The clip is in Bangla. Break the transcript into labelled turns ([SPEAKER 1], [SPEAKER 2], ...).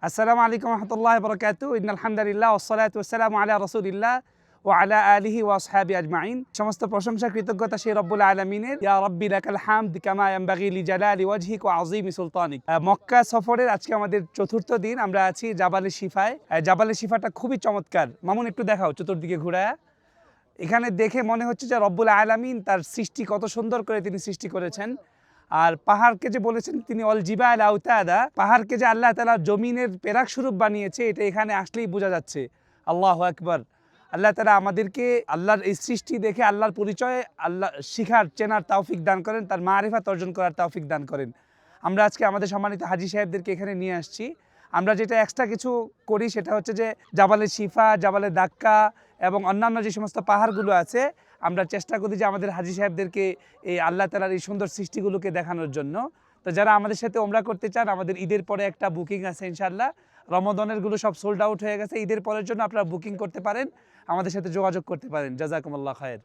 [SPEAKER 1] আসসালামু আলাইকুম রহমতুল্লাহ বরকাতু আলহামদুলিল্লাহ ওয়াসসালাতু ওয়াসসালামু আলা রাসূলিল্লাহ ওয়া আলা আলিহি ওয়া আসহাবি আজমাইন। সমস্ত প্রশংসা কৃতজ্ঞতা সেই রব্বুল আলামিনের। ইয়া রাব্বি লাকাল হামদ কামা ইয়ানবাগি লিজালালি ওয়াজহিক ওয়া আযীমি সুলতানিক। মক্কা সফরের আজকে আমাদের চতুর্থ দিন। আমরা আছি জাবালে শিফায়। জাবালে শিফাটা খুবই চমৎকার। মামুন একটু দেখাও চতুর্দিকে ঘুরায়া। এখানে দেখে মনে হচ্ছে যে রব্বুল আলামিন তার সৃষ্টি কত সুন্দর করে তিনি সৃষ্টি করেছেন। আর পাহাড়কে যে বলেছেন তিনি অল জিবাল আওতাদা, পাহাড়কে যে আল্লাহ তাআলা জমিনের পেরাক স্বরূপ বানিয়েছে, এটা এখানে আসলেই বোঝা যাচ্ছে। আল্লাহু আকবার। আল্লাহ তাআলা আমাদেরকে আল্লাহর এই সৃষ্টি দেখে আল্লাহর পরিচয় আল্লাহ শিখার চেনার তৌফিক দান করেন, তার মারিফাত অর্জন করার তৌফিক দান করেন। আমরা আজকে আমাদের সম্মানিত হাজী সাহেবদেরকে এখানে নিয়ে আসছি। আমরা যেটা এক্সট্রা কিছু করি সেটা হচ্ছে যে জাবালে শিফা, জাবালে দাক্কা এবং অন্যান্য যে সমস্ত পাহাড়গুলো আছে, আমরা চেষ্টা করি যে আমাদের হাজী সাহেবদেরকে এই আল্লাহ তাআলার এই সুন্দর সৃষ্টিগুলোকে দেখানোর জন্য। তো যারা আমাদের সাথে ওমরা করতে চান, আমাদের ঈদের পরে একটা বুকিং আছে ইনশাআল্লাহ। রমাদানেরগুলো সব সোল্ড আউট হয়ে গেছে। ঈদের পরের জন্য আপনারা বুকিং করতে পারেন, আমাদের সাথে যোগাযোগ করতে পারেন। জাযাকুমুল্লাহ খায়ের।